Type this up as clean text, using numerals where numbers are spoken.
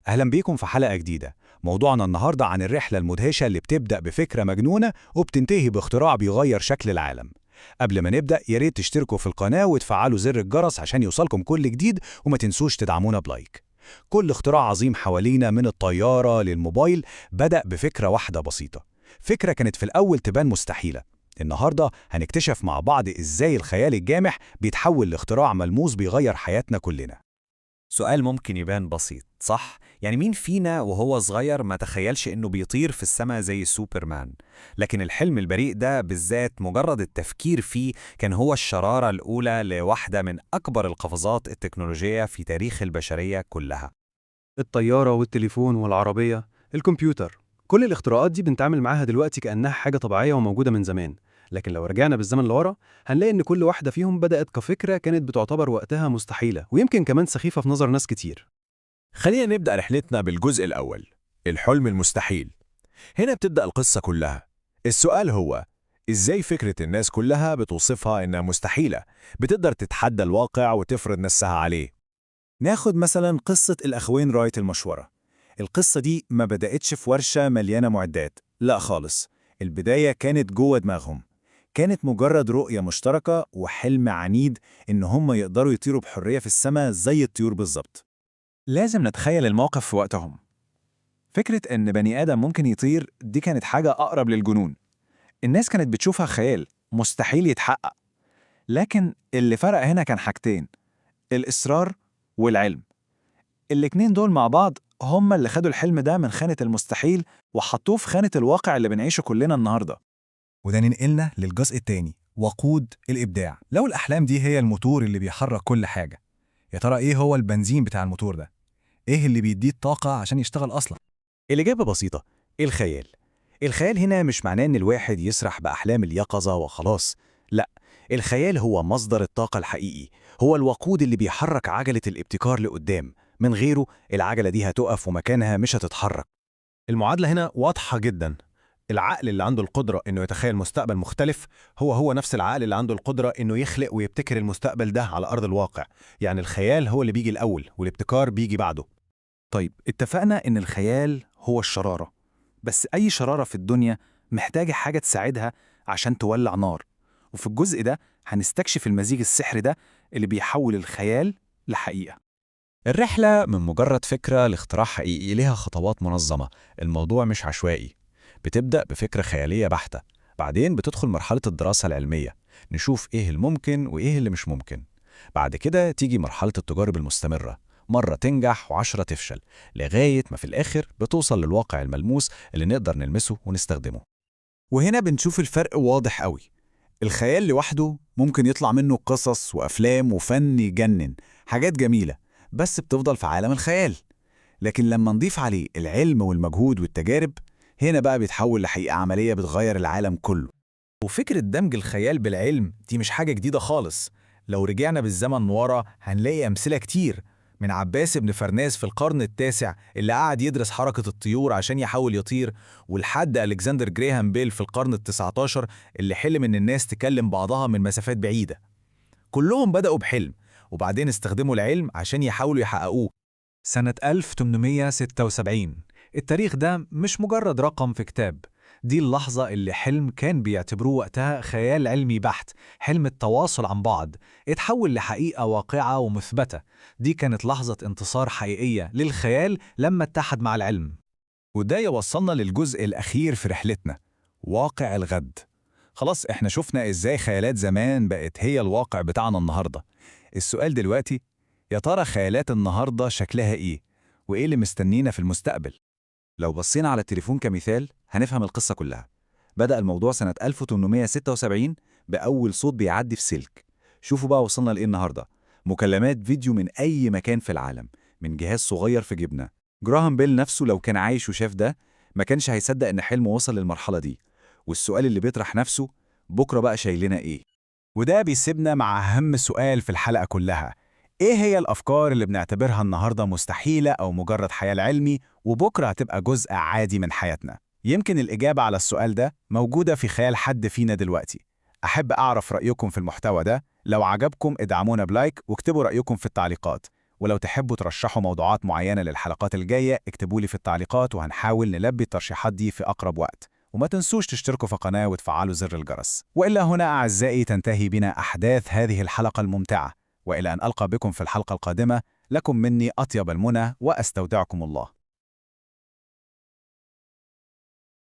أهلا بيكم في حلقة جديدة. موضوعنا النهاردة عن الرحلة المدهشة اللي بتبدأ بفكرة مجنونة وبتنتهي باختراع بيغير شكل العالم. قبل ما نبدأ ياريت تشتركوا في القناة وتفعلوا زر الجرس عشان يوصلكم كل جديد، وما تنسوش تدعمونا بلايك. كل اختراع عظيم حوالينا من الطيارة للموبايل بدأ بفكرة واحدة بسيطة، فكرة كانت في الأول تبان مستحيلة. النهاردة هنكتشف مع بعض إزاي الخيال الجامح بيتحول لاختراع ملموس بيغير حياتنا كلنا. سؤال ممكن يبان بسيط، صح؟ يعني مين فينا وهو صغير ما تخيلش إنه بيطير في السماء زي سوبرمان؟ لكن الحلم البريء ده بالذات مجرد التفكير فيه كان هو الشرارة الأولى لواحدة من أكبر القفزات التكنولوجية في تاريخ البشرية كلها. الطيارة والتليفون والعربية، الكمبيوتر، كل الاختراعات دي بنتعامل معاها دلوقتي كأنها حاجة طبيعية وموجودة من زمان. لكن لو رجعنا بالزمن لورا هنلاقي إن كل واحدة فيهم بدأت كفكرة كانت بتعتبر وقتها مستحيلة ويمكن كمان سخيفة في نظر ناس كتير. خلينا نبدأ رحلتنا بالجزء الأول، الحلم المستحيل. هنا بتبدأ القصة كلها. السؤال هو إزاي فكرة الناس كلها بتوصفها إنها مستحيلة بتقدر تتحدى الواقع وتفرض نفسها عليه؟ ناخد مثلا قصة الأخوين رايت المشهورة. القصة دي ما بدأتش في ورشة مليانة معدات، لا خالص. البداية كانت جوه دماغهم، كانت مجرد رؤية مشتركة وحلم عنيد إن هم يقدروا يطيروا بحرية في السماء زي الطيور بالظبط. لازم نتخيل الموقف في وقتهم. فكرة إن بني آدم ممكن يطير دي كانت حاجة أقرب للجنون. الناس كانت بتشوفها خيال مستحيل يتحقق. لكن اللي فرق هنا كان حاجتين: الإصرار والعلم. الاتنين دول مع بعض هم اللي خدوا الحلم ده من خانة المستحيل وحطوه في خانة الواقع اللي بنعيشه كلنا النهاردة. وده ننقلنا للجزء التاني، وقود الإبداع. لو الأحلام دي هي الموتور اللي بيحرك كل حاجة، يا ترى إيه هو البنزين بتاع الموتور ده؟ إيه اللي بيديه الطاقة عشان يشتغل أصلاً؟ الإجابة بسيطة: الخيال. الخيال هنا مش معناه إن الواحد يسرح بأحلام اليقظة وخلاص، لا. الخيال هو مصدر الطاقة الحقيقي، هو الوقود اللي بيحرك عجلة الابتكار لقدام. من غيره العجلة دي هتقف ومكانها مش هتتحرك. المعادلة هنا واضحة جدا. العقل اللي عنده القدرة إنه يتخيل مستقبل مختلف هو نفس العقل اللي عنده القدرة إنه يخلق ويبتكر المستقبل ده على أرض الواقع. يعني الخيال هو اللي بيجي الأول والابتكار بيجي بعده. طيب اتفقنا إن الخيال هو الشرارة، بس أي شرارة في الدنيا محتاجة حاجة تساعدها عشان تولع نار. وفي الجزء ده هنستكشف المزيج السحري ده اللي بيحول الخيال لحقيقة. الرحلة من مجرد فكرة لاختراع حقيقي ليها خطوات منظمة. الموضوع مش عشوائي. بتبدأ بفكرة خيالية بحتة، بعدين بتدخل مرحلة الدراسة العلمية، نشوف إيه الممكن وإيه اللي مش ممكن. بعد كده تيجي مرحلة التجارب المستمرة، مرة تنجح و10 تفشل، لغاية ما في الآخر بتوصل للواقع الملموس اللي نقدر نلمسه ونستخدمه. وهنا بنشوف الفرق واضح قوي. الخيال لوحده ممكن يطلع منه قصص وأفلام وفن يجنن، حاجات جميلة، بس بتفضل في عالم الخيال. لكن لما نضيف عليه العلم والمجهود والتجارب، هنا بقى بيتحول لحقيقة عملية بتغير العالم كله. وفكرة دمج الخيال بالعلم دي مش حاجة جديدة خالص. لو رجعنا بالزمن ورا هنلاقي أمثلة كتير، من عباس بن فرناس في القرن التاسع اللي قعد يدرس حركة الطيور عشان يحاول يطير، ولحد ألكسندر جراهام بيل في القرن ال19 اللي حلم إن الناس تكلم بعضها من مسافات بعيدة. كلهم بدأوا بحلم وبعدين استخدموا العلم عشان يحاولوا يحققوه. سنة 1876. التاريخ ده مش مجرد رقم في كتاب، دي اللحظة اللي حلم كان بيعتبروه وقتها خيال علمي بحت، حلم التواصل عن بعد، اتحول لحقيقة واقعة ومثبتة. دي كانت لحظة انتصار حقيقية للخيال لما اتحد مع العلم. وده يوصلنا للجزء الأخير في رحلتنا، واقع الغد. خلاص احنا شفنا ازاي خيالات زمان بقت هي الواقع بتاعنا النهاردة. السؤال دلوقتي: يا ترى خيالات النهاردة شكلها ايه؟ وايه اللي مستنينا في المستقبل؟ لو بصينا على التليفون كمثال هنفهم القصة كلها. بدأ الموضوع سنة 1876 بأول صوت بيعدي في سلك. شوفوا بقى وصلنا لإيه النهاردة: مكالمات فيديو من أي مكان في العالم، من جهاز صغير في جيبنا. جراهام بيل نفسه لو كان عايش وشاف ده ما كانش هيصدق إن حلمه وصل للمرحلة دي. والسؤال اللي بيطرح نفسه: بكرة بقى شايلنا إيه؟ وده بيسيبنا مع أهم سؤال في الحلقة كلها: إيه هي الأفكار اللي بنعتبرها النهاردة مستحيلة أو مجرد خيال علمي وبكرة هتبقى جزء عادي من حياتنا؟ يمكن الإجابة على السؤال ده موجودة في خيال حد فينا دلوقتي. أحب أعرف رأيكم في المحتوى ده. لو عجبكم ادعمونا بلايك واكتبوا رأيكم في التعليقات، ولو تحبوا ترشحوا موضوعات معينة للحلقات الجاية اكتبوا لي في التعليقات وهنحاول نلبي الترشيحات دي في أقرب وقت. وما تنسوش تشتركوا في القناة وتفعلوا زر الجرس. وإلا هنا أعزائي تنتهي بنا أحداث هذه الحلقة الممتعة، وإلى أن ألقى بكم في الحلقة القادمة، لكم مني أطيب المنى وأستودعكم الله.